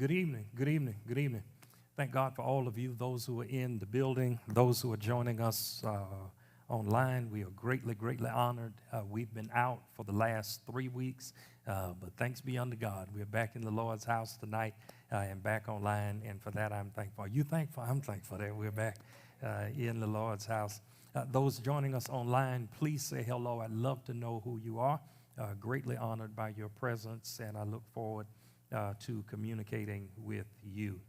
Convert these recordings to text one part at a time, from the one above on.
Good evening, good evening, good evening. Thank God for all of you, those who are in the building, those who are joining us online. We are greatly, greatly honored. We've been out for the last 3 weeks, but thanks be unto God. We're back in the Lord's house tonight and back online, and for that I'm thankful. Are you thankful? I'm thankful that we're back in the Lord's house. Those joining us online, please say hello. I'd love to know who you are. Greatly honored by your presence, and I look forward to communicating with you.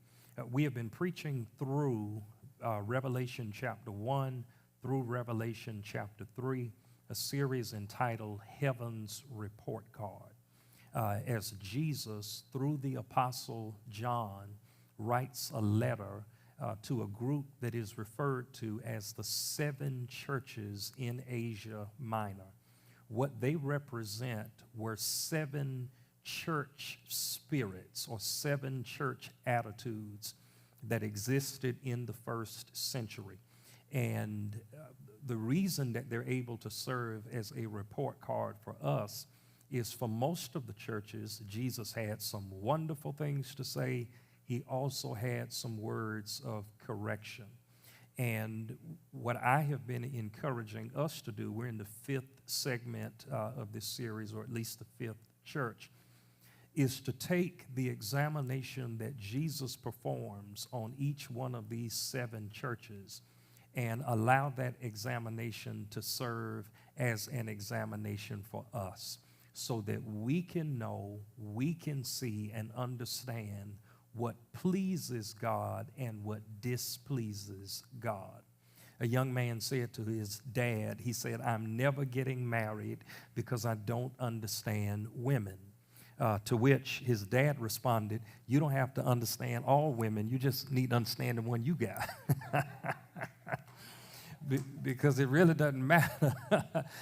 We have been preaching through Revelation chapter 1 through Revelation chapter 3, a series entitled Heaven's Report Card. As Jesus, through the Apostle John, writes a letter to a group that is referred to as the 7 churches in Asia Minor. What they represent were 7 church spirits or 7 church attitudes that existed in the first century. And the reason that they're able to serve as a report card for us is for most of the churches, Jesus had some wonderful things to say. He also had some words of correction. And what I have been encouraging us to do, we're in the 5th segment of this series, or at least the 5th church, is to take the examination that Jesus performs on each one of these 7 churches and allow that examination to serve as an examination for us so that we can know, we can see and understand what pleases God and what displeases God. A young man said to his dad, he said, "I'm never getting married because I don't understand women." To which his dad responded, "You don't have to understand all women. You just need to understand the one you got." Because it really doesn't matter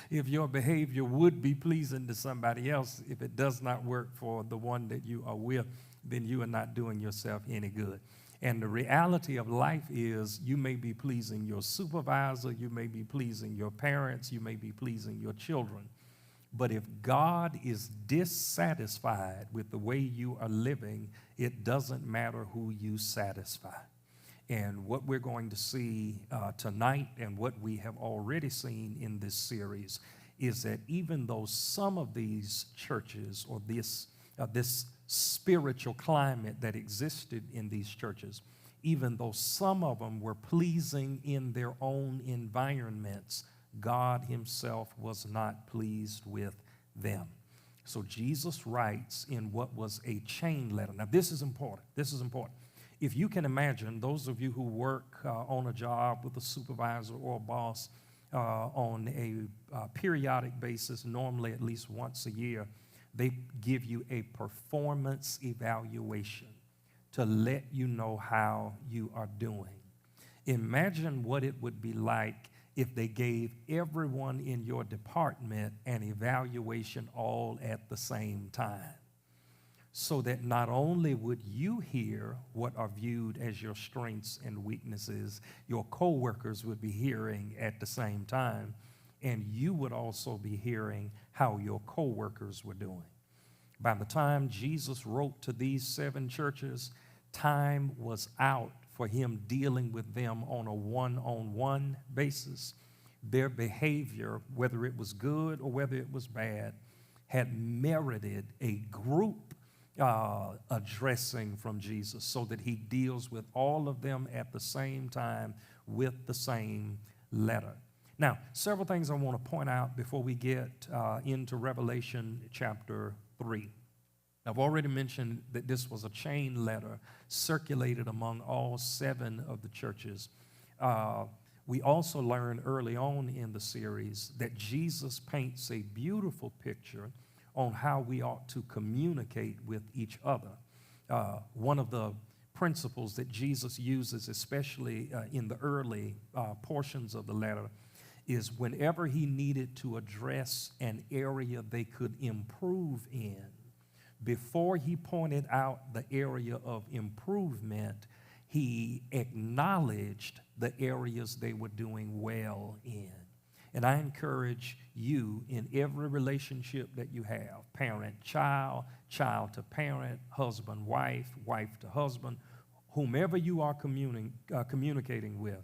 if your behavior would be pleasing to somebody else. If it does not work for the one that you are with, then you are not doing yourself any good. And the reality of life is you may be pleasing your supervisor, you may be pleasing your parents, you may be pleasing your children. But if God is dissatisfied with the way you are living, it doesn't matter who you satisfy. And what we're going to see tonight and what we have already seen in this series is that even though some of these churches or this spiritual climate that existed in these churches, even though some of them were pleasing in their own environments, God himself was not pleased with them. So Jesus writes in what was a chain letter. Now this is important. This is important. If you can imagine, those of you who work on a job with a supervisor or a boss on a periodic basis, normally at least once a year, they give you a performance evaluation to let you know how you are doing. Imagine what it would be like if they gave everyone in your department an evaluation all at the same time, so that not only would you hear what are viewed as your strengths and weaknesses, your coworkers would be hearing at the same time, and you would also be hearing how your coworkers were doing. By the time Jesus wrote to these 7 churches, time was out for him dealing with them on a one-on-one basis. Their behavior, whether it was good or whether it was bad, had merited a group addressing from Jesus so that he deals with all of them at the same time with the same letter. Now, several things I want to point out before we get into Revelation chapter 3. I've already mentioned that this was a chain letter circulated among all 7 of the churches. We also learned early on in the series that Jesus paints a beautiful picture on how we ought to communicate with each other. One of the principles that Jesus uses, especially in the early portions of the letter, is whenever he needed to address an area they could improve in, before he pointed out the area of improvement, he acknowledged the areas they were doing well in. And I encourage you in every relationship that you have, parent-child, child to parent, husband-wife, wife to husband, whomever you are communicating with,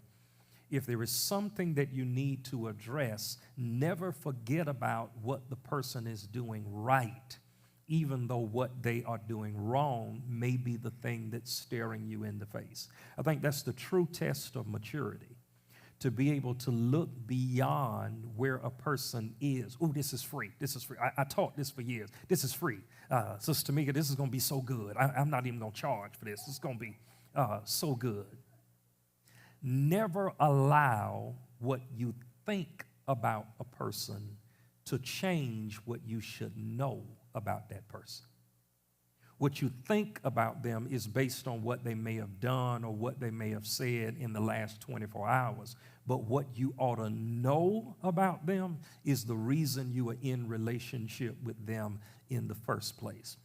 if there is something that you need to address, never forget about what the person is doing right, even though what they are doing wrong may be the thing that's staring you in the face. I think that's the true test of maturity, to be able to look beyond where a person is. Oh, this is free. This is free. I taught this for years. This is free. Sister Tamika, this is going to be so good. I'm not even going to charge for this. It's going to be so good. Never allow what you think about a person to change what you should know about that person. What you think about them is based on what they may have done or what they may have said in the last 24 hours. But what you ought to know about them is the reason you are in relationship with them in the first place.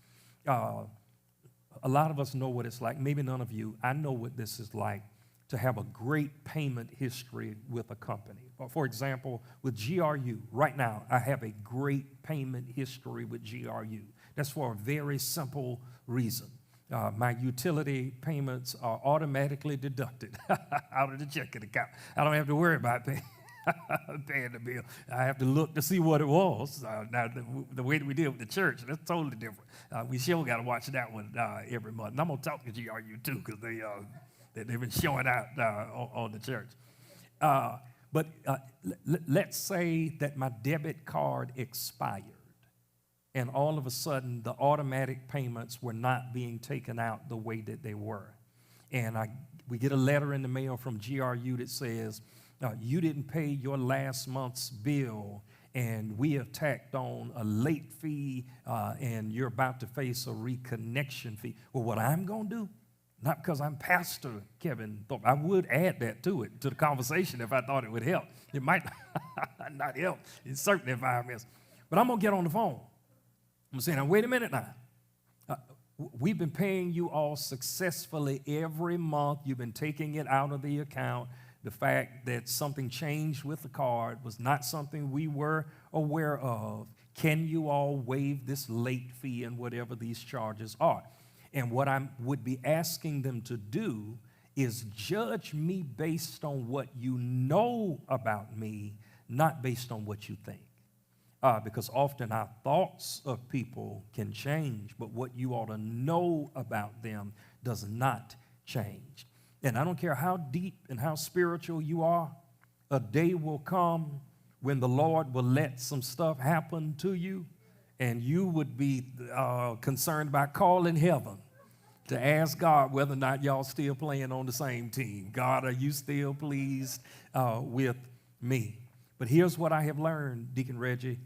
A lot of us know what it's like. Maybe none of you. I know what this is like, to have a great payment history with a company. For example, with GRU, right now, I have a great payment history with GRU. That's for a very simple reason. My utility payments are automatically deducted out of the checking account. I don't have to worry about paying the bill. I have to look to see what it was. Now, the way that we deal with the church, that's totally different. We sure got to watch that one every month. And I'm going to talk to GRU, too, because they've been showing out on the church. But let's say that my debit card expired, and all of a sudden the automatic payments were not being taken out the way that they were. And we get a letter in the mail from GRU that says, you didn't pay your last month's bill, and we have tacked on a late fee, and you're about to face a reconnection fee. Well, what I'm going to do, not because I'm Pastor Kevin Thorpe, I would add that to the conversation if I thought it would help. It might not help in certain environments. But I'm going to get on the phone. I'm going to say, now, wait a minute now. We've been paying you all successfully every month. You've been taking it out of the account. The fact that something changed with the card was not something we were aware of. Can you all waive this late fee and whatever these charges are? And what I would be asking them to do is judge me based on what you know about me, not based on what you think. Because often our thoughts of people can change, but what you ought to know about them does not change. And I don't care how deep and how spiritual you are, a day will come when the Lord will let some stuff happen to you, and you would be concerned about calling heaven to ask God whether or not y'all still playing on the same team. God, are you still pleased with me? But here's what I have learned, Deacon Reggie.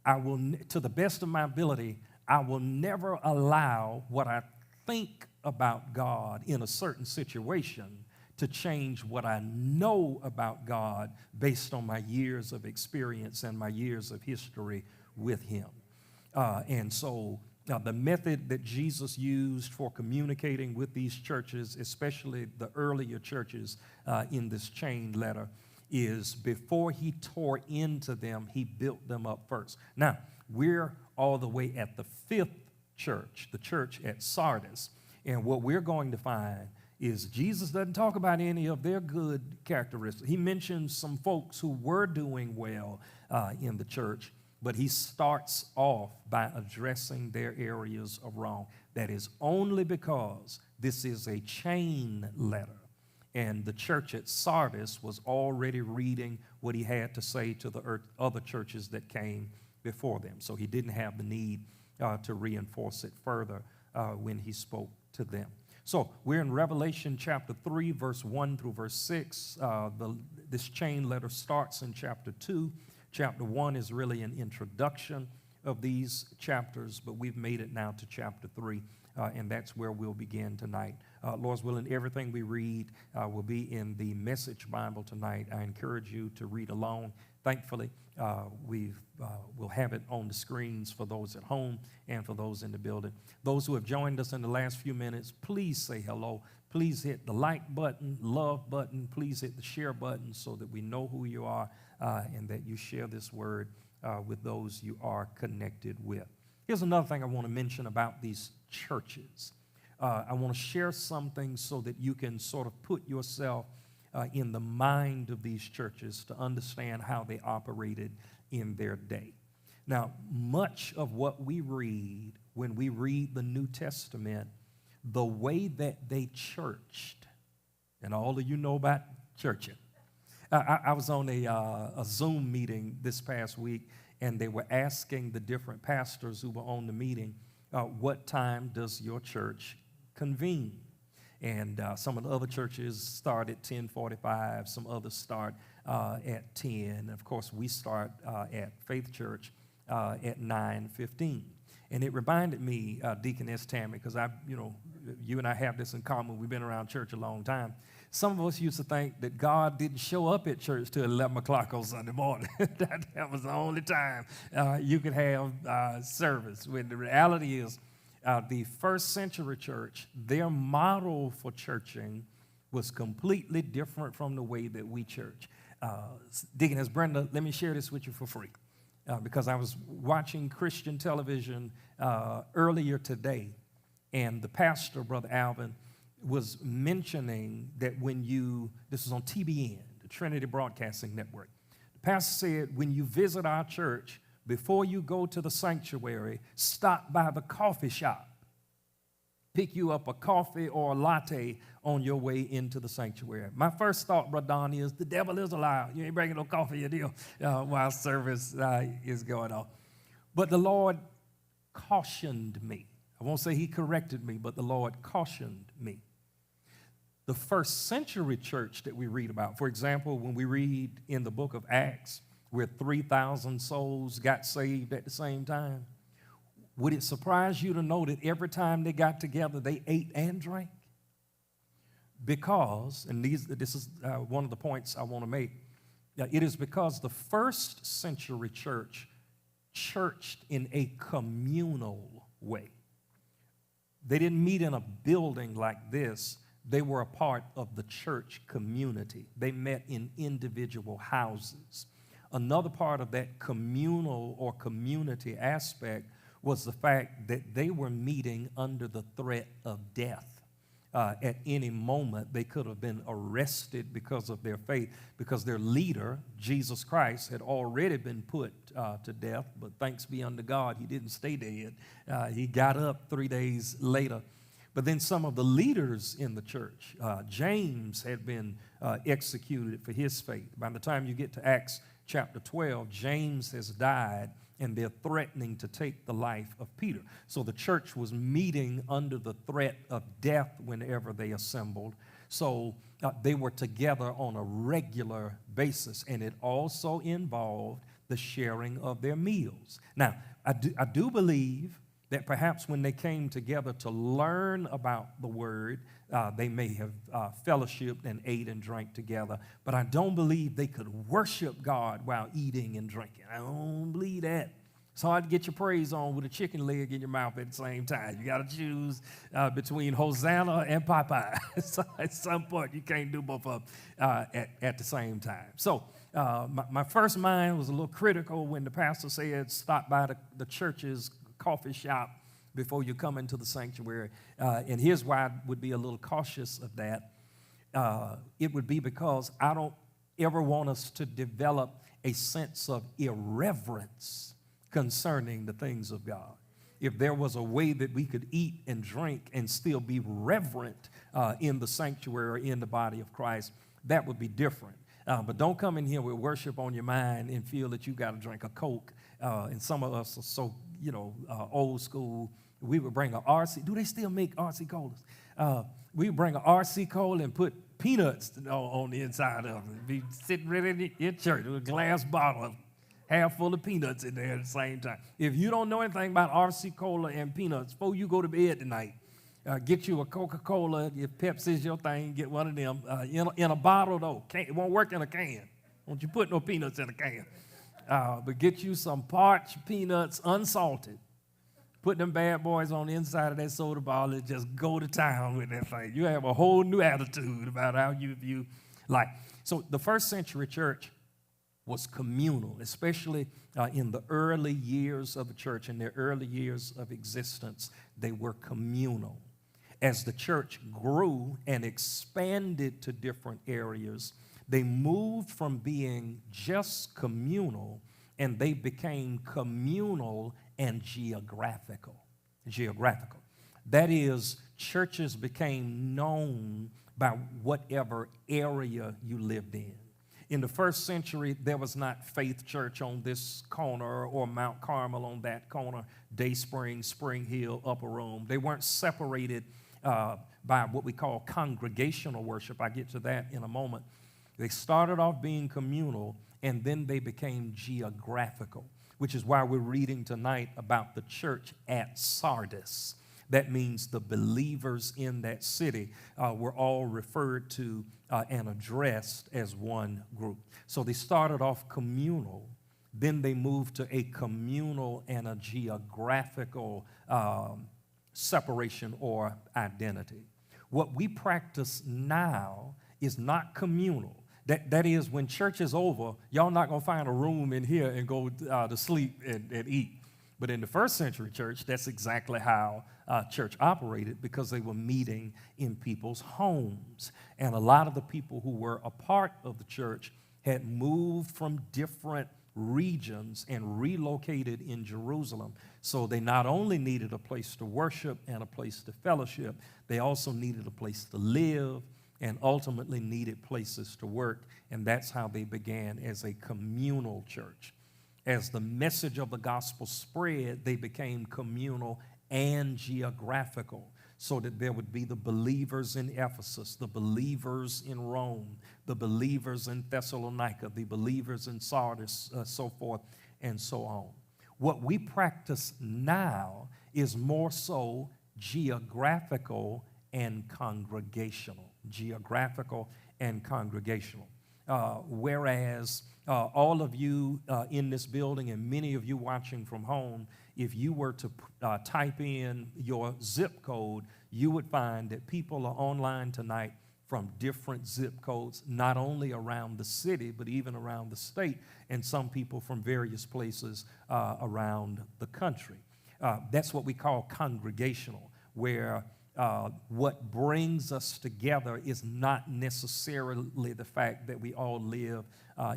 I will, to the best of my ability, I will never allow what I think about God in a certain situation to change what I know about God based on my years of experience and my years of history with Him. And so the method that Jesus used for communicating with these churches, especially the earlier churches in this chain letter, is before He tore into them, He built them up first. Now, we're all the way at the fifth church, the church at Sardis. And what we're going to find is Jesus doesn't talk about any of their good characteristics. He mentions some folks who were doing well in the church, but he starts off by addressing their areas of wrong. That is only because this is a chain letter. And the church at Sardis was already reading what he had to say to the other churches that came before them. So he didn't have the need to reinforce it further when he spoke to them. So we're in Revelation chapter 3, verse 1 through verse 6. This chain letter starts in chapter 2. Chapter 1 is really an introduction of these chapters, but we've made it now to chapter 3, and that's where we'll begin tonight. Lord's willing, everything we read will be in the Message Bible tonight. I encourage you to read along. Thankfully, we'll have it on the screens for those at home and for those in the building. Those who have joined us in the last few minutes, please say hello. Please hit the like button, love button. Please hit the share button so that we know who you are and that you share this word with those you are connected with. Here's another thing I want to mention about these churches. I want to share something so that you can sort of put yourself in the mind of these churches to understand how they operated in their day. Now, much of what we read when we read the New Testament, the way that they churched, and all of you know about churching. I was on a Zoom meeting this past week, and they were asking the different pastors who were on the meeting, what time does your church convene? And some of the other churches start at 10:45, some others start at 10. Of course, we start at Faith Church at 9:15. And it reminded me, Deaconess Tammy, because you and I have this in common. We've been around church a long time. Some of us used to think that God didn't show up at church till 11 o'clock on Sunday morning. that was the only time you could have service. When the reality is, the first century church, their model for churching was completely different from the way that we church. Deaconess Brenda, let me share this with you for free. Because I was watching Christian television earlier today, and the pastor, Brother Alvin, was mentioning that this is on TBN, the Trinity Broadcasting Network. The pastor said, when you visit our church, before you go to the sanctuary, stop by the coffee shop. Pick you up a coffee or a latte on your way into the sanctuary. My first thought, Brother Don, is the devil is a liar. You ain't bringing no coffee or deal while service is going on. But the Lord cautioned me. I won't say he corrected me, but the Lord cautioned me. The first century church that we read about, for example, when we read in the book of Acts, where 3,000 souls got saved at the same time, would it surprise you to know that every time they got together, they ate and drank? Because, and this is one of the points I want to make, it is because the first century church churched in a communal way. They didn't meet in a building like this. They were a part of the church community. They met in individual houses. Another part of that communal or community aspect was the fact that they were meeting under the threat of death. At any moment, they could have been arrested because of their faith, because their leader, Jesus Christ, had already been put to death. But thanks be unto God, he didn't stay dead. He got up 3 days later. But then some of the leaders in the church, James had been executed for his faith. By the time you get to Acts chapter 12, James has died, and they're threatening to take the life of Peter. So the church was meeting under the threat of death whenever they assembled. So they were together on a regular basis, and it also involved the sharing of their meals. Now, I do believe that perhaps when they came together to learn about the word, they may have fellowshiped and ate and drank together. But I don't believe they could worship God while eating and drinking. I don't believe that. It's hard to get your praise on with a chicken leg in your mouth at the same time. You got to choose between Hosanna and Popeye. So at some point, you can't do both of them at the same time. So my first mind was a little critical when the pastor said, stop by the church's coffee shop before you come into the sanctuary. And here's why I would be a little cautious of that. It would be because I don't ever want us to develop a sense of irreverence concerning the things of God. If there was a way that we could eat and drink and still be reverent in the sanctuary, in the body of Christ, that would be different. But don't come in here with worship on your mind and feel that you got to drink a Coke. And some of us are so, old school. We would bring a RC. Do they still make RC colas? We would bring a RC cola and put peanuts on the inside of it. Be sitting right in church with a glass bottle half full of peanuts in there at the same time. If you don't know anything about RC Cola and peanuts, before you go to bed tonight, get you a Coca-Cola. If Pepsi's your thing, get one of them. In a bottle, though. It won't work in a can. Don't you put no peanuts in a can. But get you some parched peanuts, unsalted. Put them bad boys on the inside of that soda bottle and just go to town with that thing. You have a whole new attitude about how you view life. So the first century church was communal, especially in the early years of the church, in their early years of existence, they were communal. As the church grew and expanded to different areas, they moved from being just communal and they became communal and geographical. Geographical. That is, churches became known by whatever area you lived in. In the first century, there was not Faith Church on this corner or Mount Carmel on that corner, Day Spring, Spring Hill, Upper Room. They weren't separated by what we call congregational worship. I get to that in a moment. They started off being communal, and then they became geographical, which is why we're reading tonight about the church at Sardis. That means the believers in that city were all referred to and addressed as one group. So they started off communal, then they moved to a communal and a geographical separation or identity. What we practice now is not communal. That is, when church is over, y'all not going to find a room in here and go to sleep and eat. But in the first century church, that's exactly how church operated, because they were meeting in people's homes. And a lot of the people who were a part of the church had moved from different regions and relocated in Jerusalem. So they not only needed a place to worship and a place to fellowship, they also needed a place to live and ultimately needed places to work. And that's how they began as a communal church. As the message of the gospel spread, they became communal and geographical, so that there would be the believers in Ephesus, the believers in Rome, the believers in Thessalonica, the believers in Sardis, so forth and so on. What we practice now is more so geographical and congregational. Geographical and congregational. Whereas all of you in this building and many of you watching from home, if you were to type in your zip code, you would find that people are online tonight from different zip codes, not only around the city, but even around the state, and some people from various places around the country. That's what we call congregational, where what brings us together is not necessarily the fact that we all live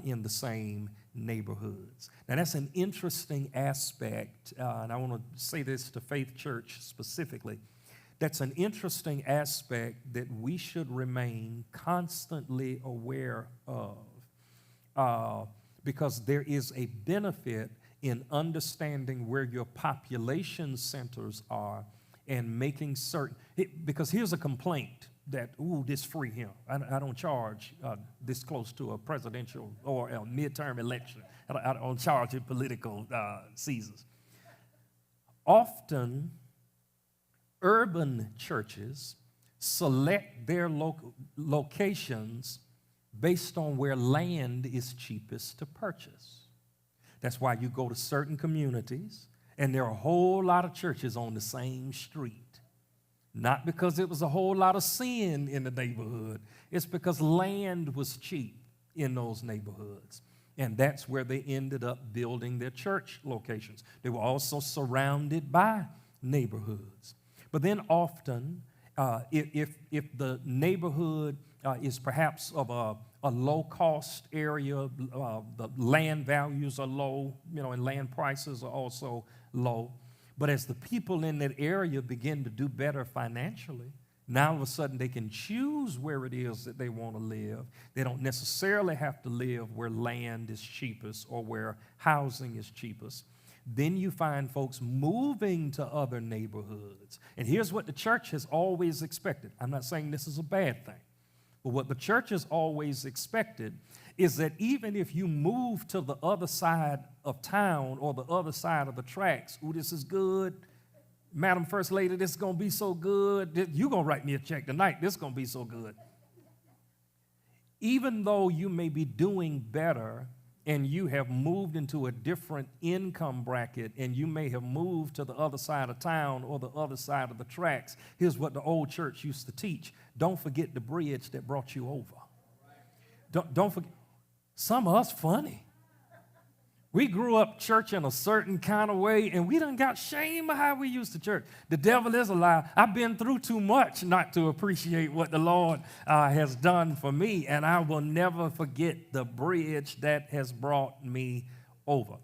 in the same neighborhoods. Now, that's an interesting aspect, and I want to say this to Faith Church specifically. That's an interesting aspect that we should remain constantly aware of, because there is a benefit in understanding where your population centers are and making certain, because here's a complaint that, this free here. I don't charge this close to a presidential or a midterm election. I don't charge in political seasons. Often, urban churches select their locations based on where land is cheapest to purchase. That's why you go to certain communities, and there are a whole lot of churches on the same street. Not because it was a whole lot of sin in the neighborhood. It's because land was cheap in those neighborhoods. And that's where they ended up building their church locations. They were also surrounded by neighborhoods. But then often, if the neighborhood is perhaps of a low-cost area, the land values are low, and land prices are also low. But as the people in that area begin to do better financially, now all of a sudden they can choose where it is that they want to live. They don't necessarily have to live where land is cheapest or where housing is cheapest. Then you find folks moving to other neighborhoods. And here's what the church has always expected. I'm not saying this is a bad thing, but what the church has always expected is that even if you move to the other side of town or the other side of the tracks, this is good. Madam First Lady, this is going to be so good. You're going to write me a check tonight. This is going to be so good. Even though you may be doing better and you have moved into a different income bracket and you may have moved to the other side of town or the other side of the tracks, here's what the old church used to teach. Don't forget the bridge that brought you over. Don't forget. Some of us funny. We grew up church in a certain kind of way, and we done got shame of how we used to church. The devil is a lie. I've been through too much not to appreciate what the Lord has done for me, and I will never forget the bridge that has brought me over.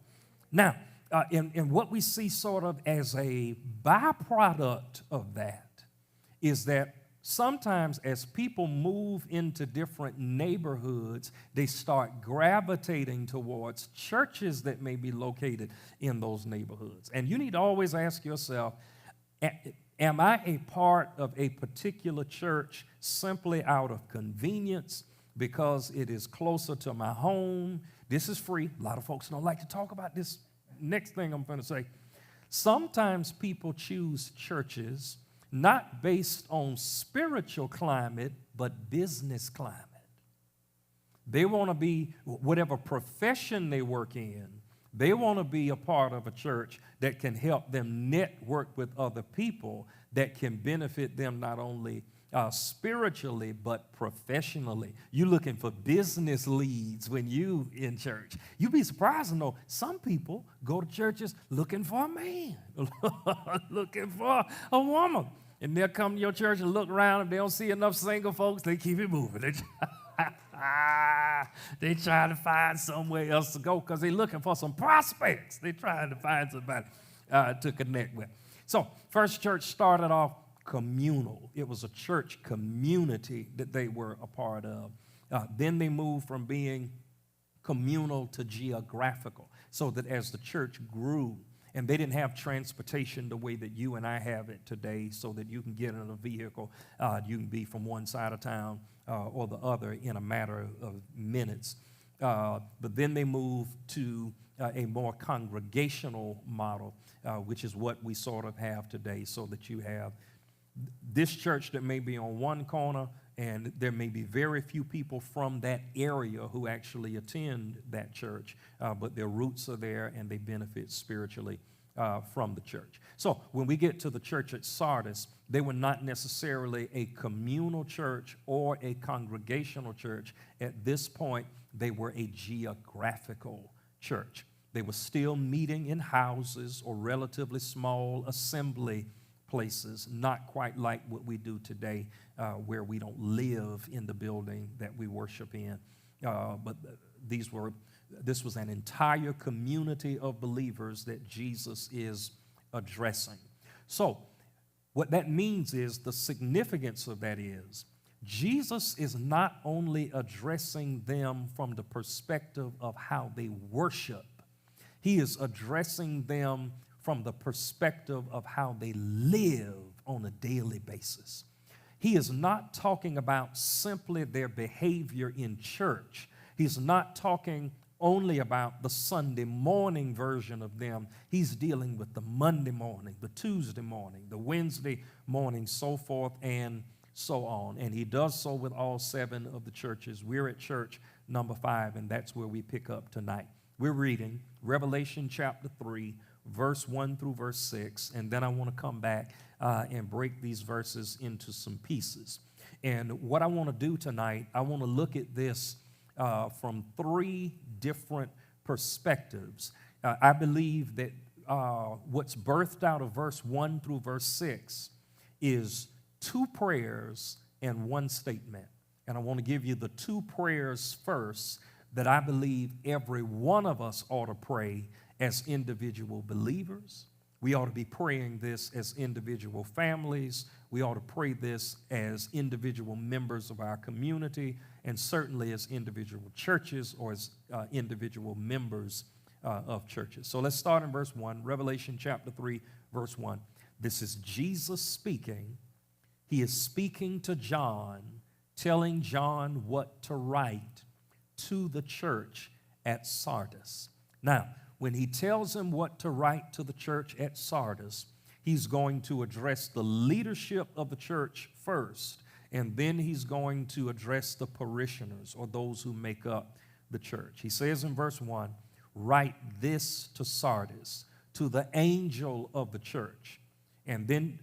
Now, and what we see sort of as a byproduct of that is that sometimes as people move into different neighborhoods, they start gravitating towards churches that may be located in those neighborhoods. And you need to always ask yourself, am I a part of a particular church simply out of convenience because it is closer to my home? This is free. A lot of folks don't like to talk about this next thing I'm going to say. Sometimes people choose churches not based on spiritual climate, but business climate. They want to be, whatever profession they work in, they want to be a part of a church that can help them network with other people that can benefit them not only spiritually, but professionally. You're looking for business leads when you in church. You'd be surprised to know some people go to churches looking for a man, looking for a woman. And they'll come to your church and look around. If they don't see enough single folks, they keep it moving. They try to find somewhere else to go because they're looking for some prospects. They're trying to find somebody to connect with. So First Church started off communal. It was a church community that they were a part of. Then they moved from being communal to geographical, so that as the church grew, and they didn't have transportation the way that you and I have it today, so that you can get in a vehicle, you can be from one side of town or the other in a matter of minutes. But then they moved to a more congregational model, which is what we sort of have today, so that you have this church that may be on one corner, and there may be very few people from that area who actually attend that church, but their roots are there and they benefit spiritually from the church. So when we get to the church at Sardis, they were not necessarily a communal church or a congregational church. At this point, they were a geographical church. They were still meeting in houses or relatively small assembly places, not quite like what we do today, where we don't live in the building that we worship in. But this was an entire community of believers that Jesus is addressing. So what that means is, the significance of that is, Jesus is not only addressing them from the perspective of how they worship, he is addressing them from the perspective of how they live on a daily basis. He is not talking about simply their behavior in church. He's not talking only about the Sunday morning version of them. He's dealing with the Monday morning, the Tuesday morning, the Wednesday morning, so forth and so on. And he does so with all 7 of the churches. We're at church number 5, and that's where we pick up tonight. We're reading Revelation chapter 3, verse 1 through verse 6, and then I want to come back and break these verses into some pieces. And what I want to do tonight, I want to look at this from 3 different perspectives. I believe that what's birthed out of verse 1 through verse 6 is 2 prayers and 1 statement. And I want to give you the 2 prayers first that I believe every one of us ought to pray as individual believers. We ought to be praying this as individual families. We ought to pray this as individual members of our community, and certainly as individual churches or as individual members of churches. So let's start in verse 1, Revelation chapter 3, verse 1. This is Jesus speaking. He is speaking to John, telling John what to write to the church at Sardis. Now, when he tells him what to write to the church at Sardis, he's going to address the leadership of the church first, and then he's going to address the parishioners, or those who make up the church. He says in verse 1, write this to Sardis, to the angel of the church. And then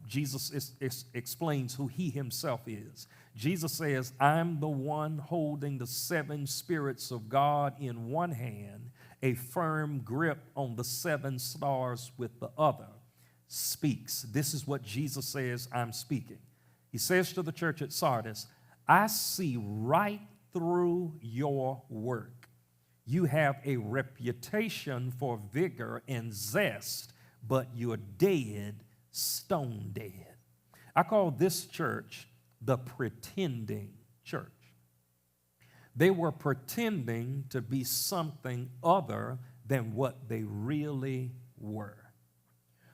Jesus explains who he himself is. Jesus says, I'm the one holding the 7 spirits of God in one hand a firm grip on the 7 stars with the other, speaks. This is what Jesus says, I'm speaking. He says to the church at Sardis, I see right through your work. You have a reputation for vigor and zest, but you're dead, stone dead. I call this church the pretending church. They were pretending to be something other than what they really were,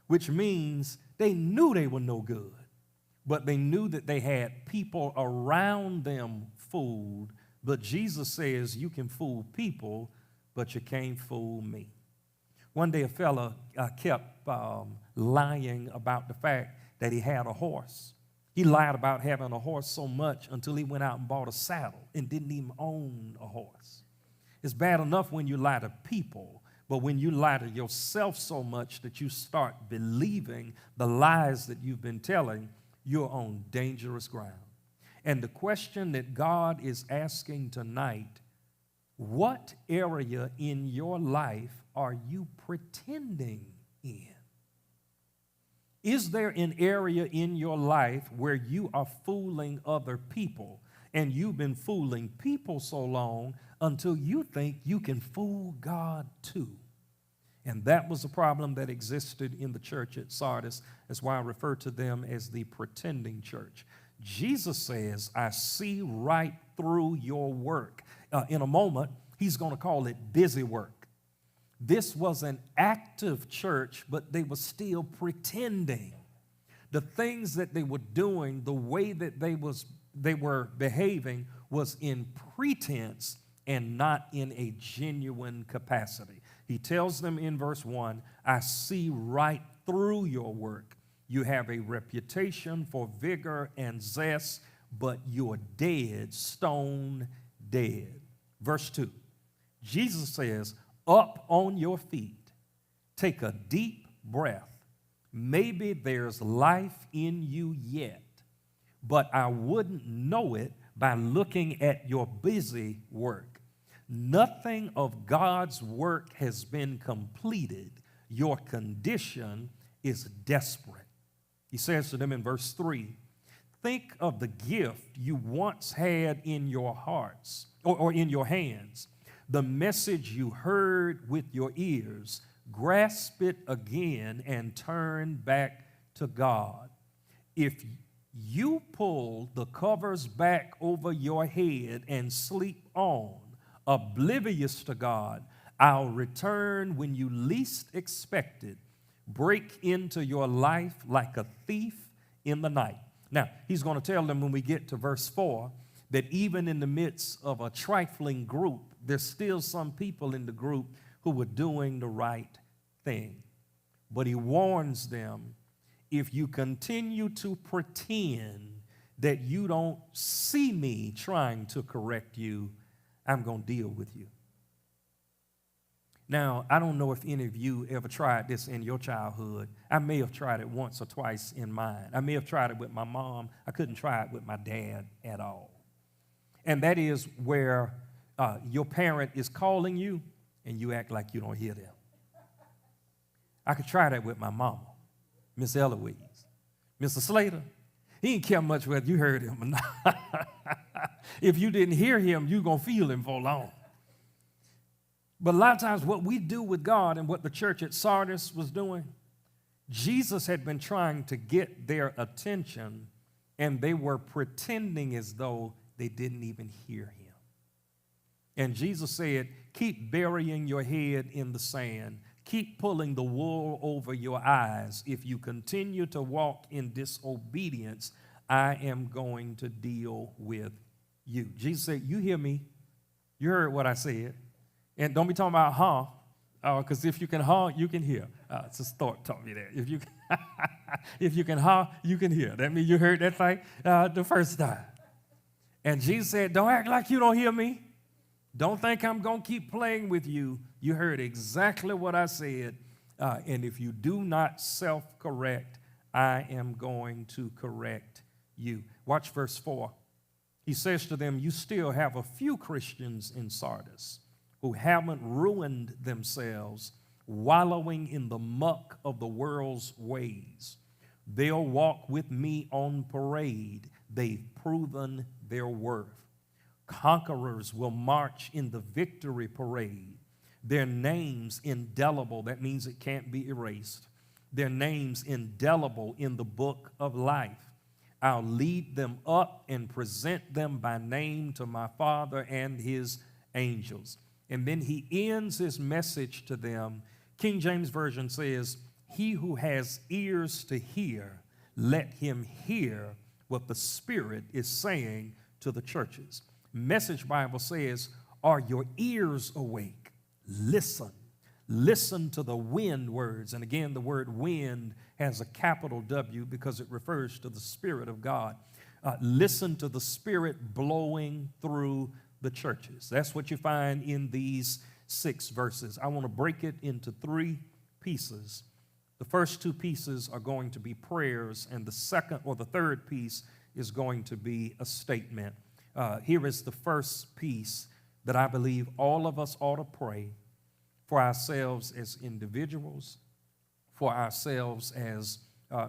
which means they knew they were no good, but they knew that they had people around them fooled. But Jesus says you can fool people, but you can't fool me. One day a fella kept lying about the fact that he had a horse. He lied about having a horse so much until he went out and bought a saddle and didn't even own a horse. It's bad enough when you lie to people, but when you lie to yourself so much that you start believing the lies that you've been telling, you're on dangerous ground. And the question that God is asking tonight, what area in your life are you pretending in? Is there an area in your life where you are fooling other people, and you've been fooling people so long until you think you can fool God too? And that was a problem that existed in the church at Sardis. That's why I refer to them as the pretending church. Jesus says, I see right through your work. In a moment, he's going to call it busy work. This was an active church, but they were still pretending. The things that they were doing, the way that they were behaving was in pretense and not in a genuine capacity. He tells them in verse 1, I see right through your work. You have a reputation for vigor and zest, but you're dead, stone dead. Verse 2, Jesus says, up on your feet, take a deep breath. Maybe there's life in you yet, but I wouldn't know it by looking at your busy work. Nothing of God's work has been completed. Your condition is desperate. He says to them in verse 3, think of the gift you once had in your hearts or in your hands. The message you heard with your ears, grasp it again and turn back to God. If you pull the covers back over your head and sleep on, oblivious to God, I'll return when you least expect it, break into your life like a thief in the night. Now, he's going to tell them when we get to verse 4 that even in the midst of a trifling group, there's still some people in the group who were doing the right thing. But he warns them, if you continue to pretend that you don't see me trying to correct you, I'm going to deal with you. Now, I don't know if any of you ever tried this in your childhood. I may have tried it once or twice in mine. I may have tried it with my mom. I couldn't try it with my dad at all. And that is where your parent is calling you and you act like you don't hear them. I could try that with my mama, Miss Eloise. Mr. Slater, he didn't care much whether you heard him or not. If you didn't hear him, you're going to feel him for long. But a lot of times what we do with God and what the church at Sardis was doing, Jesus had been trying to get their attention, and they were pretending as though they didn't even hear him. And Jesus said, keep burying your head in the sand. Keep pulling the wool over your eyes. If you continue to walk in disobedience, I am going to deal with you. Jesus said, you hear me. You heard what I said. And don't be talking about because if you can you can hear. Sister Thorpe taught me that. If you can you can hear. That means you heard that thing the first time. And Jesus said, don't act like you don't hear me. Don't think I'm going to keep playing with you. You heard exactly what I said. And if you do not self-correct, I am going to correct you. Watch verse 4. He says to them, you still have a few Christians in Sardis who haven't ruined themselves wallowing in the muck of the world's ways. They'll walk with me on parade. They've proven their worth. Conquerors will march in the victory parade. Their names indelible, that means it can't be erased. Their names indelible in the book of life. I'll lead them up and present them by name to my Father and his angels. And then he ends his message to them. King James Version says, he who has ears to hear, let him hear what the Spirit is saying to the churches. Message Bible says, are your ears awake? Listen. Listen to the wind words. And again, the word wind has a capital W because it refers to the Spirit of God. Listen to the Spirit blowing through the churches. That's what you find in these 6 verses. I want to break it into 3 pieces. The first 2 pieces are going to be prayers, and the second or the third piece is going to be a statement. Here is the first piece that I believe all of us ought to pray for ourselves as individuals, for ourselves as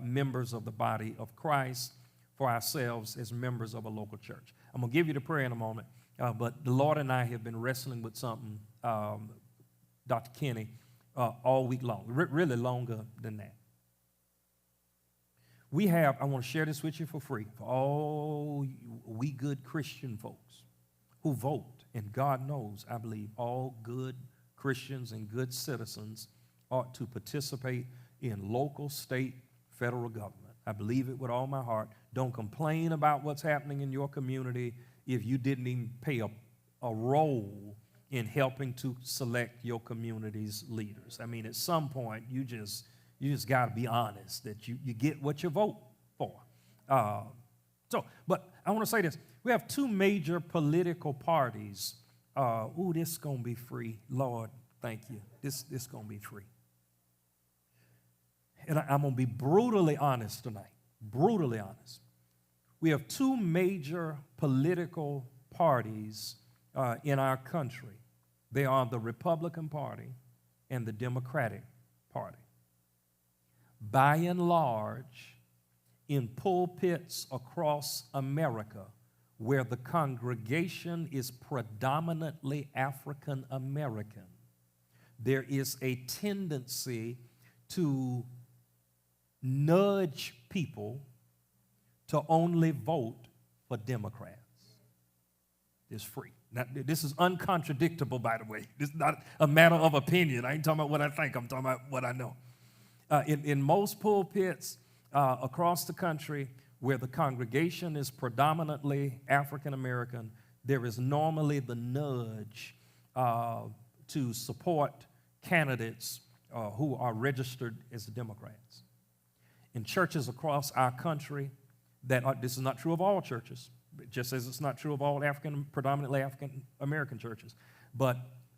members of the body of Christ, for ourselves as members of a local church. I'm going to give you the prayer in a moment, but the Lord and I have been wrestling with something, Dr. Kenny, all week long, really longer than that. I want to share this with you for free, for all we good Christian folks who vote, and God knows, I believe, all good Christians and good citizens ought to participate in local, state, federal government. I believe it with all my heart. Don't complain about what's happening in your community if you didn't even play a role in helping to select your community's leaders. I mean, at some point, you just got to be honest that you get what you vote for. But I want to say this. We have 2 major political parties. This is going to be free. Lord, thank you. This is going to be free. And I'm going to be brutally honest tonight. Brutally honest. We have 2 major political parties in our country. They are the Republican Party and the Democratic Party. By and large, in pulpits across America, where the congregation is predominantly African American, there is a tendency to nudge people to only vote for Democrats. It's free. Now, this is uncontradictable, by the way. This is not a matter of opinion. I ain't talking about what I think. I'm talking about what I know. In most pulpits across the country where the congregation is predominantly African American, there is normally the nudge to support candidates who are registered as Democrats. In churches across our country, this is not true of all churches, just as it's not true of all predominantly African American churches, but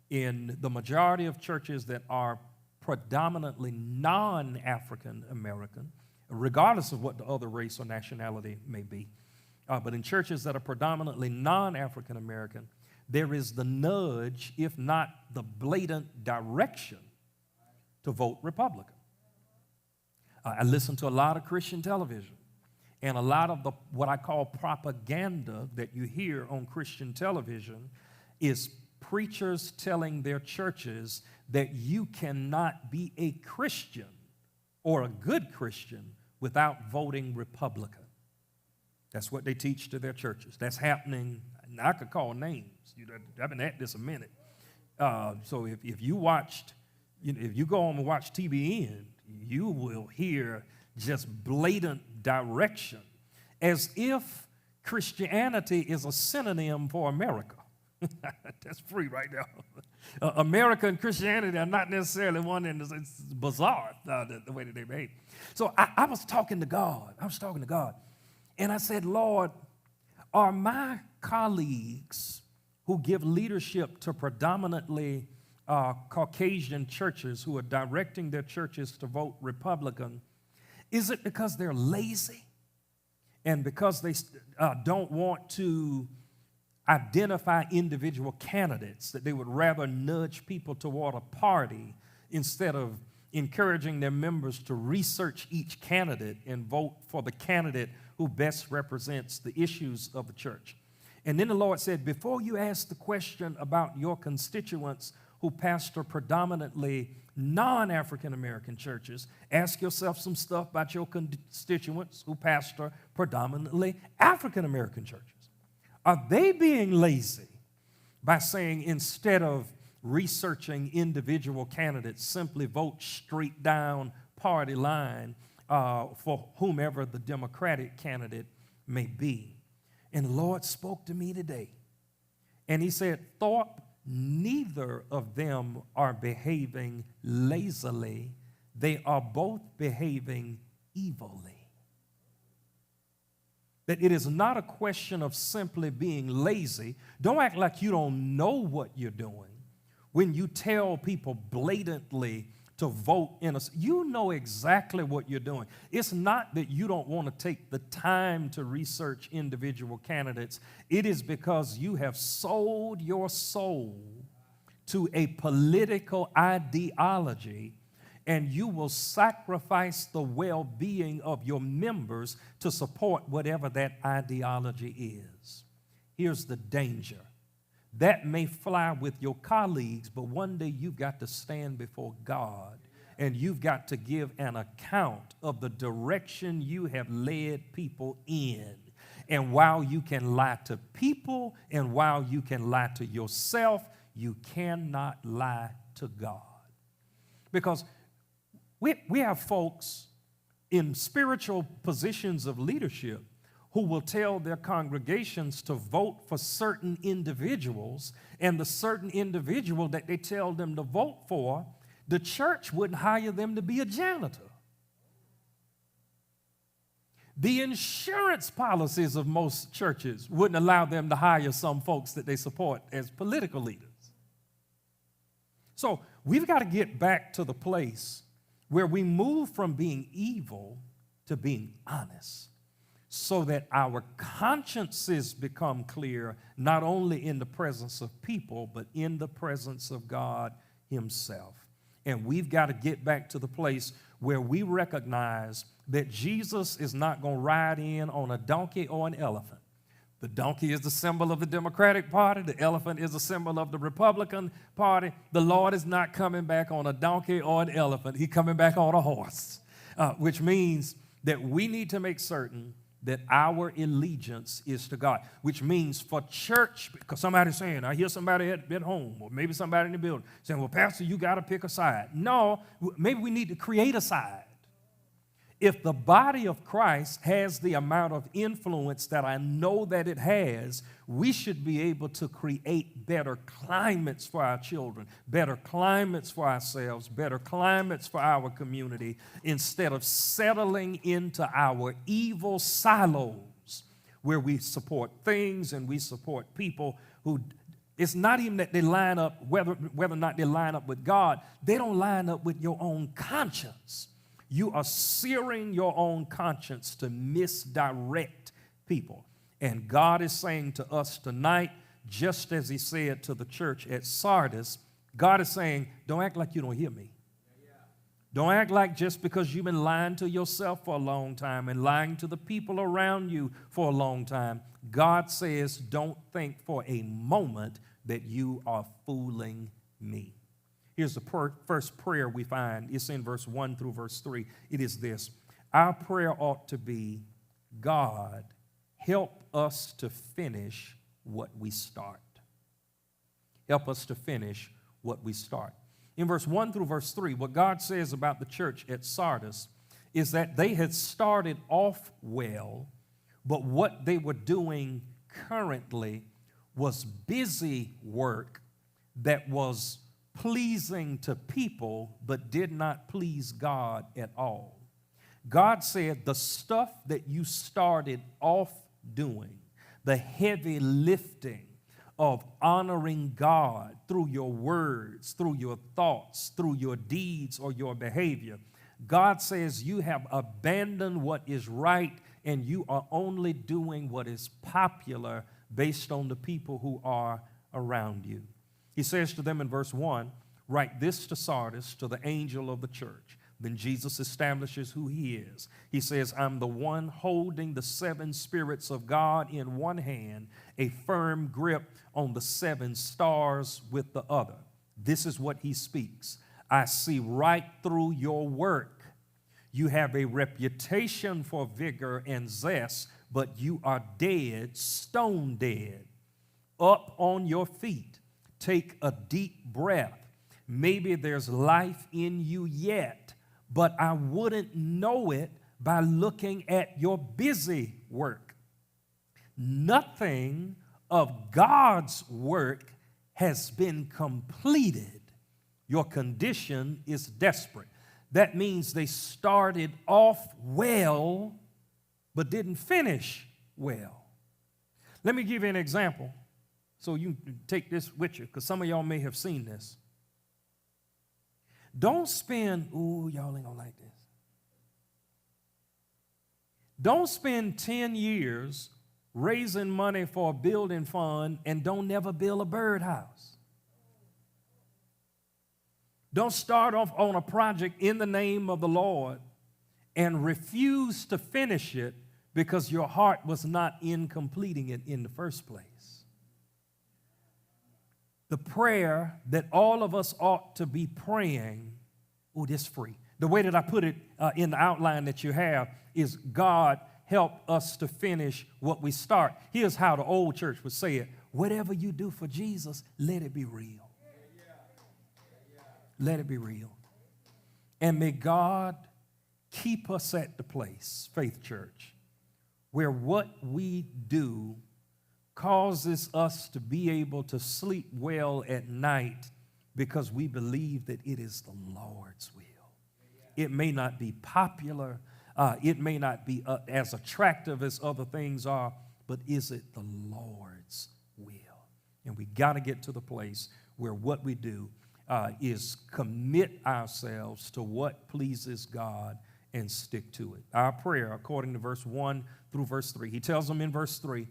in the majority of churches that are predominantly non-African American, regardless of what the other race or nationality may be, but in churches that are predominantly non-African American, there is the nudge, if not the blatant direction, to vote Republican. I listen to a lot of Christian television, and a lot of what I call propaganda that you hear on Christian television is preachers telling their churches that you cannot be a Christian or a good Christian without voting Republican. That's what they teach to their churches. That's happening. And I could call names. I've been at this a minute. So if you watched, if you go home and watch TBN, you will hear just blatant direction, as if Christianity is a synonym for America. That's free right now. America and Christianity are not necessarily one, and it's bizarre the way that they behave. So I was talking to God. And I said, Lord, are my colleagues who give leadership to predominantly Caucasian churches who are directing their churches to vote Republican, is it because they're lazy and because they don't want to, identify individual candidates, that they would rather nudge people toward a party instead of encouraging their members to research each candidate and vote for the candidate who best represents the issues of the church. And then the Lord said, before you ask the question about your constituents who pastor predominantly non-African American churches, ask yourself some stuff about your constituents who pastor predominantly African American churches. Are they being lazy by saying instead of researching individual candidates, simply vote straight down party line for whomever the Democratic candidate may be? And the Lord spoke to me today, and he said, Thorpe, neither of them are behaving lazily. They are both behaving evilly. That it is not a question of simply being lazy. Don't act like you don't know what you're doing. When you tell people blatantly to vote you know exactly what you're doing. It's not that you don't want to take the time to research individual candidates. It is because you have sold your soul to a political ideology, and you will sacrifice the well-being of your members to support whatever that ideology is. Here's the danger. That may fly with your colleagues, but one day you've got to stand before God, and you've got to give an account of the direction you have led people in. And while you can lie to people, and while you can lie to yourself, you cannot lie to God. Because we have folks in spiritual positions of leadership who will tell their congregations to vote for certain individuals, and the certain individual that they tell them to vote for, the church wouldn't hire them to be a janitor. The insurance policies of most churches wouldn't allow them to hire some folks that they support as political leaders. So we've got to get back to the place where we move from being evil to being honest, so that our consciences become clear, not only in the presence of people, but in the presence of God himself. And we've got to get back to the place where we recognize that Jesus is not going to ride in on a donkey or an elephant. The donkey is the symbol of the Democratic Party. The elephant is a symbol of the Republican Party. The Lord is not coming back on a donkey or an elephant. He's coming back on a horse, which means that we need to make certain that our allegiance is to God, which means for church, because somebody's saying, I hear somebody at home, or maybe somebody in the building saying, well, Pastor, you got to pick a side. No, maybe we need to create a side. If the body of Christ has the amount of influence that I know that it has, we should be able to create better climates for our children, better climates for ourselves, better climates for our community, instead of settling into our evil silos where we support things and we support people who, it's not even that they line up, whether or not they line up with God, they don't line up with your own conscience. You are searing your own conscience to misdirect people. And God is saying to us tonight, just as he said to the church at Sardis, God is saying, don't act like you don't hear me. Don't act like just because you've been lying to yourself for a long time and lying to the people around you for a long time. God says, don't think for a moment that you are fooling me. Here's the first prayer we find. It's in verse 1 through verse 3. It is this. Our prayer ought to be, God, help us to finish what we start. Help us to finish what we start. In verse 1 through verse 3, what God says about the church at Sardis is that they had started off well, but what they were doing currently was busy work that was pleasing to people, but did not please God at all. God said the stuff that you started off doing, the heavy lifting of honoring God through your words, through your thoughts, through your deeds or your behavior, God says you have abandoned what is right and you are only doing what is popular based on the people who are around you. He says to them in verse 1, write this to Sardis, to the angel of the church. Then Jesus establishes who he is. He says, I'm the one holding the 7 spirits of God in one hand, a firm grip on the 7 stars with the other. This is what he speaks. I see right through your work. You have a reputation for vigor and zest, but you are dead, stone dead. Up on your feet, take a deep breath. Maybe there's life in you yet, but I wouldn't know it by looking at your busy work. Nothing of God's work has been completed. Your condition is desperate. That means they started off well, but didn't finish well. Let me give you an example so you can take this with you, because some of y'all may have seen this. Don't spend, y'all ain't gonna like this. Don't spend 10 years raising money for a building fund and don't never build a birdhouse. Don't start off on a project in the name of the Lord and refuse to finish it because your heart was not in completing it in the first place. The prayer that all of us ought to be praying, this free. The way that I put it in the outline that you have is, God, help us to finish what we start. Here's how the old church would say it. Whatever you do for Jesus, let it be real. Let it be real. And may God keep us at the place, Faith Church, where what we do causes us to be able to sleep well at night because we believe that it is the Lord's will. It may not be popular. It may not be as attractive as other things are, but is it the Lord's will? And we got to get to the place where what we do is commit ourselves to what pleases God and stick to it. Our prayer, according to verse 1 through verse 3, he tells them in verse 3,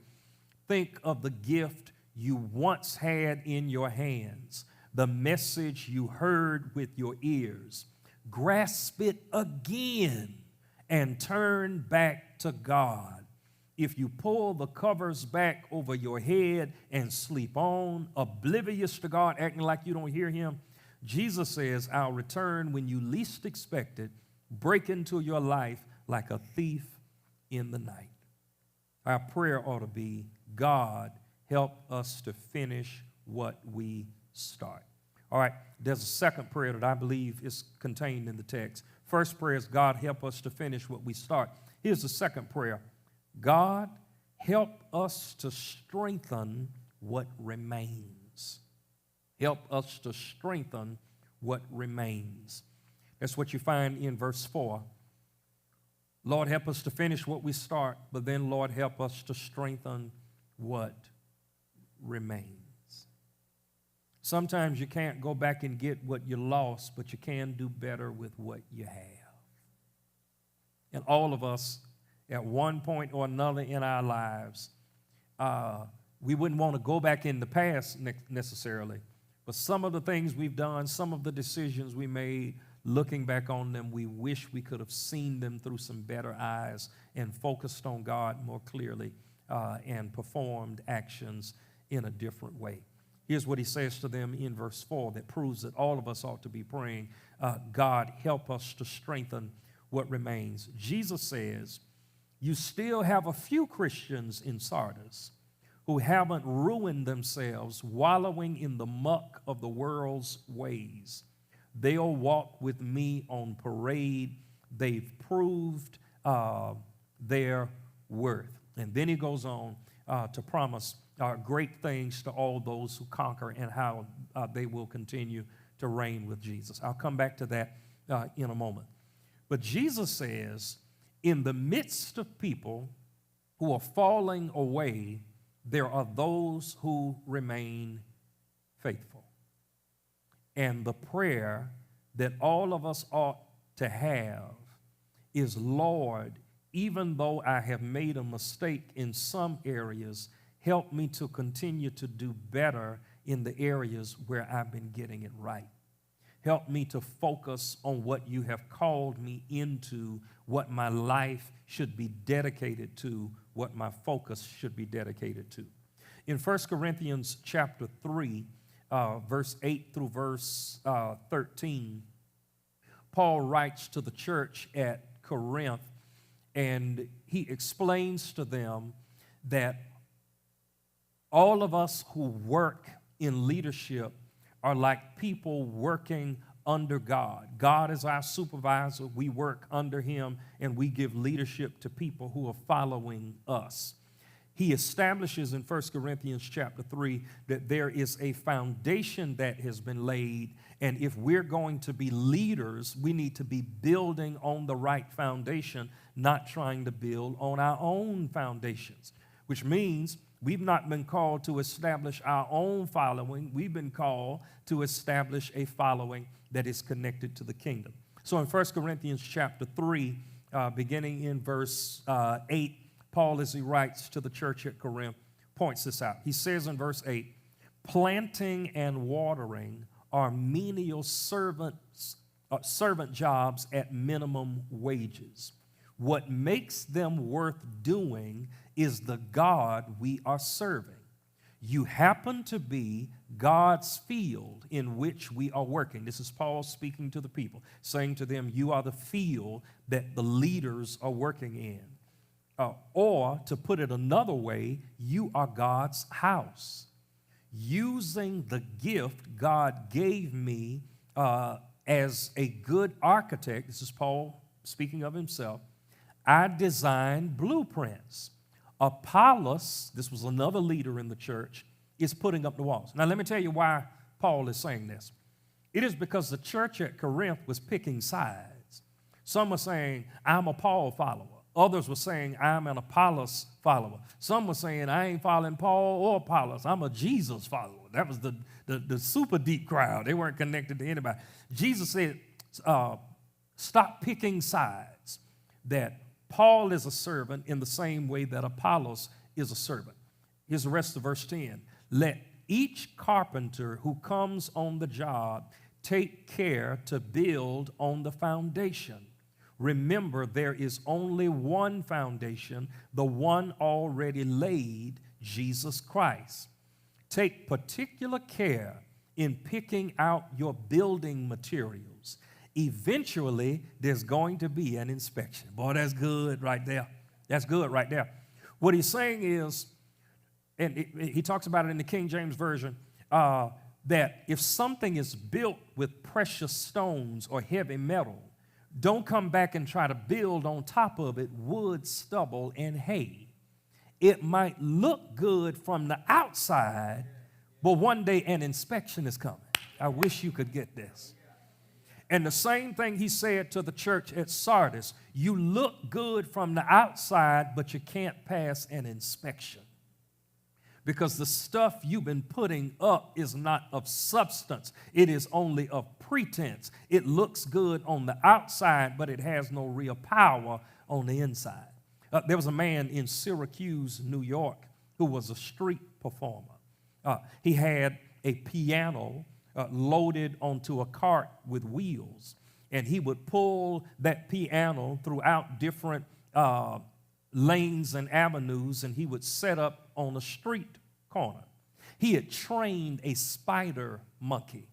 think of the gift you once had in your hands, the message you heard with your ears. Grasp it again and turn back to God. If you pull the covers back over your head and sleep on, oblivious to God, acting like you don't hear him, Jesus says, I'll return when you least expect it, break into your life like a thief in the night. Our prayer ought to be, God, help us to finish what we start. All right, there's a second prayer that I believe is contained in the text. First prayer is, God, help us to finish what we start. Here's the second prayer. God, help us to strengthen what remains. Help us to strengthen what remains. That's what you find in verse 4. Lord, help us to finish what we start, but then, Lord, help us to strengthen what remains. Sometimes you can't go back and get what you lost, but you can do better with what you have. And all of us, at one point or another in our lives, we wouldn't want to go back in the past necessarily, but some of the things we've done, some of the decisions we made, looking back on them, we wish we could have seen them through some better eyes and focused on God more clearly and performed actions in a different way. Here's what he says to them in verse 4 that proves that all of us ought to be praying, God, help us to strengthen what remains. Jesus says, you still have a few Christians in Sardis who haven't ruined themselves wallowing in the muck of the world's ways. They'll walk with me on parade. They've proved their worth. And then he goes on to promise great things to all those who conquer and how they will continue to reign with Jesus. I'll come back to that in a moment. But Jesus says, in the midst of people who are falling away, there are those who remain faithful. And the prayer that all of us ought to have is, Lord, even though I have made a mistake in some areas, help me to continue to do better in the areas where I've been getting it right. Help me to focus on what you have called me into, what my life should be dedicated to, what my focus should be dedicated to. In 1 Corinthians chapter 3, verse 8 through verse 13, Paul writes to the church at Corinth, and he explains to them that all of us who work in leadership are like people working under God. God is our supervisor. We work under him, and we give leadership to people who are following us. He establishes in 1 Corinthians chapter 3 that there is a foundation that has been laid, and if we're going to be leaders, we need to be building on the right foundation, not trying to build on our own foundations, which means we've not been called to establish our own following. We've been called to establish a following that is connected to the kingdom. So in 1 Corinthians chapter 3, beginning in verse 8, Paul, as he writes to the church at Corinth, points this out. He says in verse 8, planting and watering are menial servant jobs at minimum wages. What makes them worth doing is the God we are serving. You happen to be God's field in which we are working. This is Paul speaking to the people, saying to them, you are the field that the leaders are working in. Or, to put it another way, you are God's house. Using the gift God gave me as a good architect, this is Paul speaking of himself, I designed blueprints. Apollos, this was another leader in the church, is putting up the walls. Now, let me tell you why Paul is saying this. It is because the church at Corinth was picking sides. Some were saying, I'm a Paul follower. Others were saying, I'm an Apollos follower. Some were saying, I ain't following Paul or Apollos. I'm a Jesus follower. That was the super deep crowd. They weren't connected to anybody. Jesus said, stop picking sides. That Paul is a servant in the same way that Apollos is a servant. Here's the rest of verse 10. Let each carpenter who comes on the job take care to build on the foundation. Remember, there is only one foundation, the one already laid, Jesus Christ. Take particular care in picking out your building materials. Eventually, there's going to be an inspection. Boy, that's good right there. That's good right there. What he's saying is, and he talks about it in the King James Version, that if something is built with precious stones or heavy metal, don't come back and try to build on top of it wood, stubble, and hay. It might look good from the outside, but one day an inspection is coming. I wish you could get this. And the same thing he said to the church at Sardis. You look good from the outside, but you can't pass an inspection. Because the stuff you've been putting up is not of substance. It is only of pretense. It looks good on the outside, but it has no real power on the inside. There was a man in Syracuse, New York, who was a street performer. He had a piano loaded onto a cart with wheels, and he would pull that piano throughout different lanes and avenues, and he would set up on a street corner. He had trained a spider monkey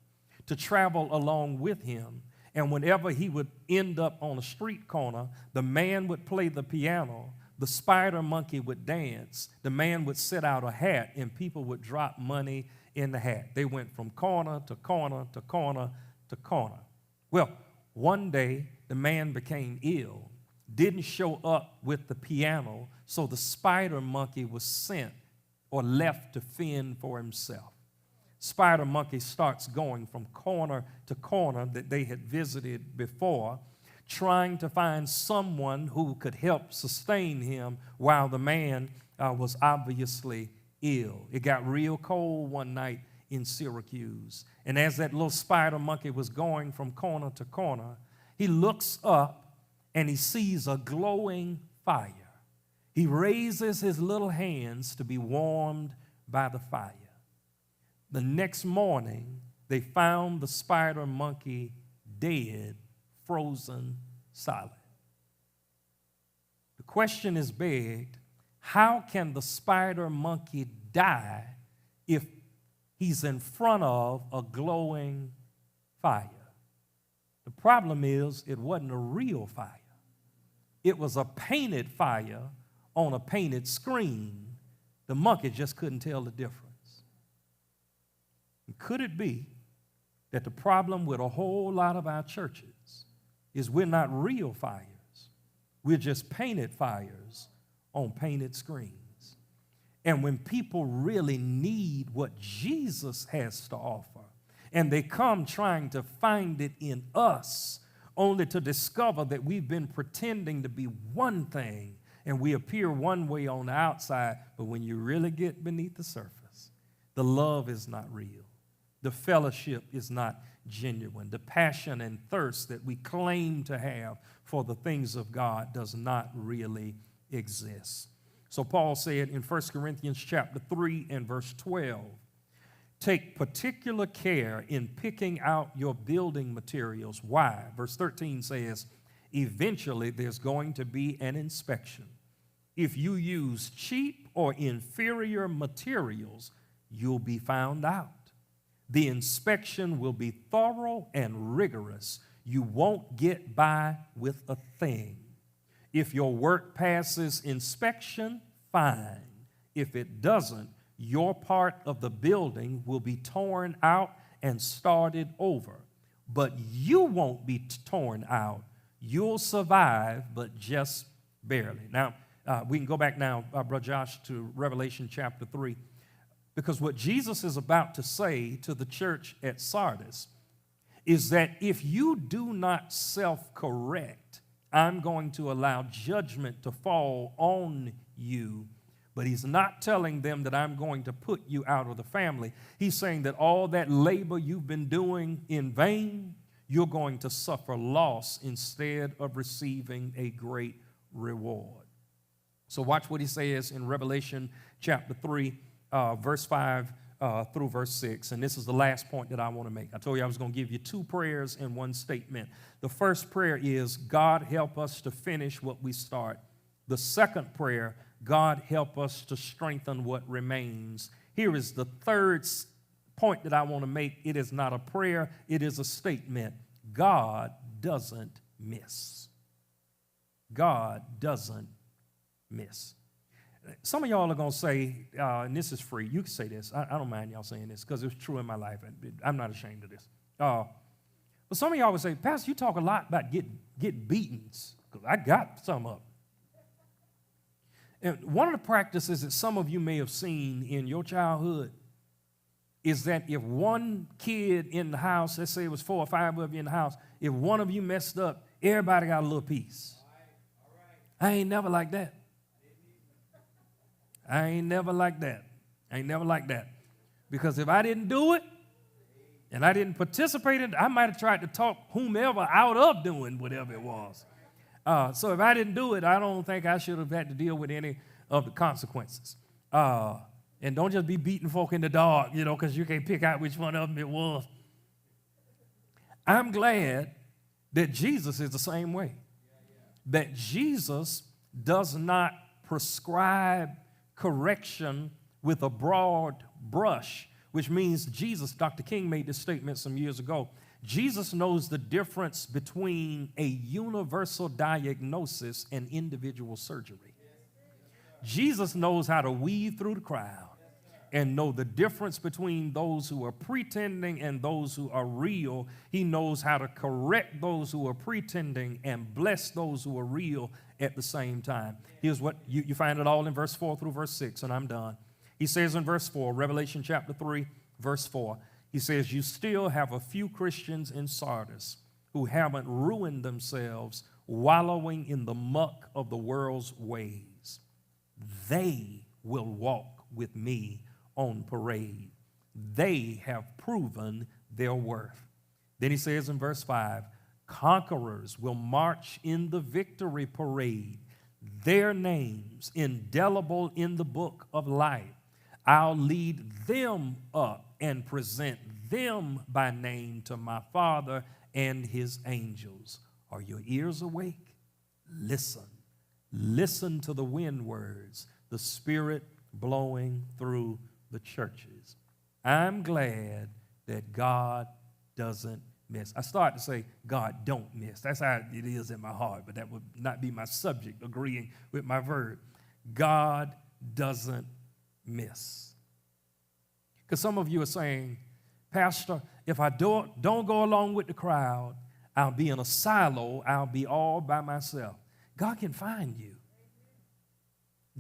to travel along with him, and whenever he would end up on a street corner, the man would play the piano, the spider monkey would dance, the man would set out a hat, and people would drop money in the hat. They went from corner to corner to corner to corner. Well, one day the man became ill, didn't show up with the piano, so the spider monkey was sent or left to fend for himself. Spider monkey starts going from corner to corner that they had visited before, trying to find someone who could help sustain him while the man was obviously ill. It got real cold one night in Syracuse, and as that little spider monkey was going from corner to corner, he looks up and he sees a glowing fire. He raises his little hands to be warmed by the fire. The next morning, they found the spider monkey dead, frozen solid. The question is begged, how can the spider monkey die if he's in front of a glowing fire? The problem is it wasn't a real fire. It was a painted fire on a painted screen. The monkey just couldn't tell the difference. And could it be that the problem with a whole lot of our churches is we're not real fires? We're just painted fires on painted screens. And when people really need what Jesus has to offer, and they come trying to find it in us, only to discover that we've been pretending to be one thing, and we appear one way on the outside, but when you really get beneath the surface, the love is not real. The fellowship is not genuine. The passion and thirst that we claim to have for the things of God does not really exist. So Paul said in 1 Corinthians chapter 3 and verse 12, take particular care in picking out your building materials. Why? Verse 13 says, eventually there's going to be an inspection. If you use cheap or inferior materials, you'll be found out. The inspection will be thorough and rigorous. You won't get by with a thing. If your work passes inspection, fine. If it doesn't, your part of the building will be torn out and started over. But you won't be torn out. You'll survive, but just barely. Now, we can go back now, Brother Josh, to Revelation chapter 3. Because what Jesus is about to say to the church at Sardis is that if you do not self-correct, I'm going to allow judgment to fall on you. But he's not telling them that I'm going to put you out of the family. He's saying that all that labor you've been doing in vain, you're going to suffer loss instead of receiving a great reward. So watch what he says in Revelation chapter 3, verse 5 through verse 6. And this is the last point that I want to make. I told you I was going to give you two prayers and one statement. The first prayer is, God, help us to finish what we start. The second prayer, God, help us to strengthen what remains. Here is the third point that I want to make. It is not a prayer, it is a statement. God doesn't miss. God doesn't miss. Some of y'all are going to say, and this is free. You can say this. I don't mind y'all saying this because it's true in my life. I'm not ashamed of this. But some of y'all would say, Pastor, you talk a lot about get beatings because I got some of them. And one of the practices that some of you may have seen in your childhood is that if one kid in the house, let's say it was 4 or 5 of you in the house, if one of you messed up, everybody got a little piece. All right. I ain't never like that. I ain't never like that. Because if I didn't do it and I didn't participate in it, I might have tried to talk whomever out of doing whatever it was. So if I didn't do it, I don't think I should have had to deal with any of the consequences. And don't just be beating folk in the dark, because you can't pick out which one of them it was. I'm glad that Jesus is the same way. That Jesus does not prescribe correction with a broad brush, which means Jesus, Dr. King made this statement some years ago, Jesus knows the difference between a universal diagnosis and individual surgery. Jesus knows how to weave through the crowd and know the difference between those who are pretending and those who are real. He knows how to correct those who are pretending and bless those who are real at the same time. Here's what you find it all in verse 4 through verse 6, and I'm done. He says in verse 4, Revelation chapter 3, verse 4, he says, you still have a few Christians in Sardis who haven't ruined themselves wallowing in the muck of the world's ways. They will walk with me on parade. They have proven their worth. Then he says in verse 5, conquerors will march in the victory parade. their names indelible in the book of life. I'll lead them up and present them by name to my Father and his angels. Are your ears awake? Listen. Listen to the wind words, the Spirit blowing through the churches. I'm glad that God doesn't miss. I started to say, God don't miss. That's how it is in my heart, but that would not be my subject, agreeing with my verb. God doesn't miss. Because some of you are saying, Pastor, if I don't go along with the crowd, I'll be in a silo, I'll be all by myself. God can find you.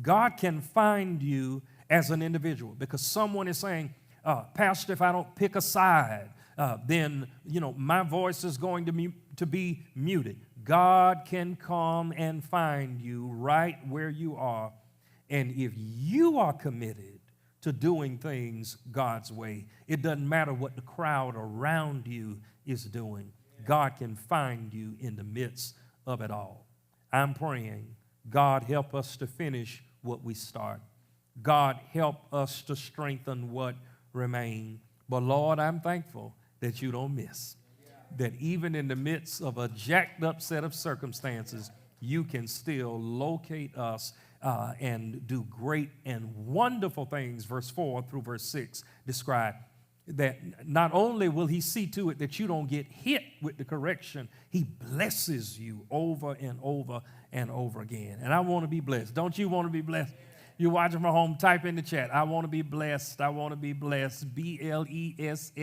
God can find you as an individual, because someone is saying, Pastor, if I don't pick a side, then, my voice is going to be muted. God can come and find you right where you are. And if you are committed to doing things God's way, it doesn't matter what the crowd around you is doing. God can find you in the midst of it all. I'm praying, God, help us to finish what we start. God, help us to strengthen what remains. But Lord, I'm thankful that you don't miss. That even in the midst of a jacked up set of circumstances, you can still locate us and do great and wonderful things. Verse 4 through verse 6 describe that not only will he see to it that you don't get hit with the correction, he blesses you over and over and over again. And I want to be blessed. Don't you want to be blessed? You're watching from home, type in the chat, I want to be blessed. I want to be blessed. BLESSED.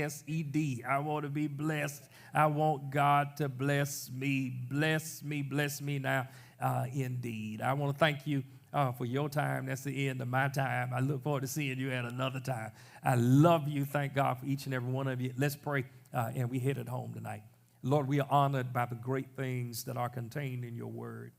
I want to be blessed. I want God to bless me. Bless me. Bless me now indeed. I want to thank you for your time. That's the end of my time. I look forward to seeing you at another time. I love you. Thank God for each and every one of you. Let's pray and we head it home tonight. Lord, we are honored by the great things that are contained in your word.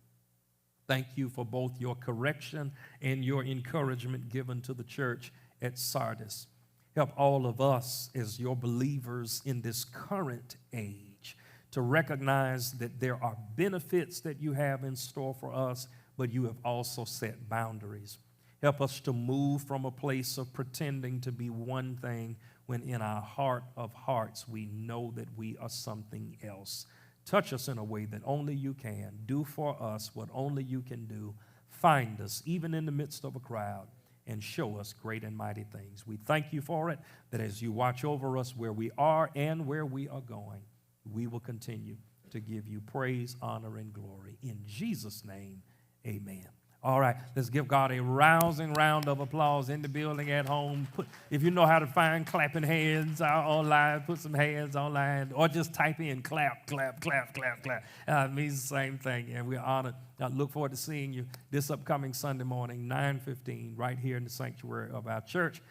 Thank you for both your correction and your encouragement given to the church at Sardis. Help all of us as your believers in this current age to recognize that there are benefits that you have in store for us, but you have also set boundaries. Help us to move from a place of pretending to be one thing when in our heart of hearts we know that we are something else. Touch us in a way that only you can. Do for us what only you can do. Find us even in the midst of a crowd and show us great and mighty things. We thank you for it, that as you watch over us where we are and where we are going, we will continue to give you praise, honor, and glory. In Jesus' name, amen. All right, let's give God a rousing round of applause in the building at home. If you know how to find clapping hands online, put some hands online, or just type in clap, clap, clap, clap, clap. It means the same thing, and we're honored. I look forward to seeing you this upcoming Sunday morning, 9:15, right here in the sanctuary of our church,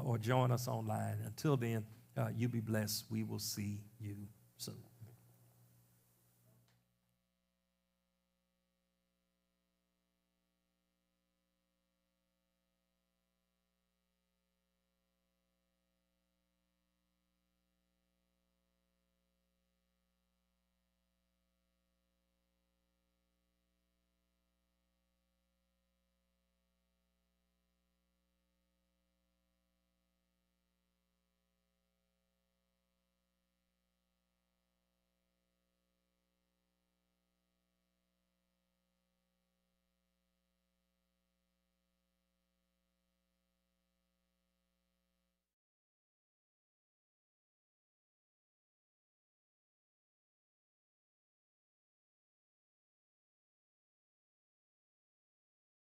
or join us online. Until then, you be blessed. We will see you soon.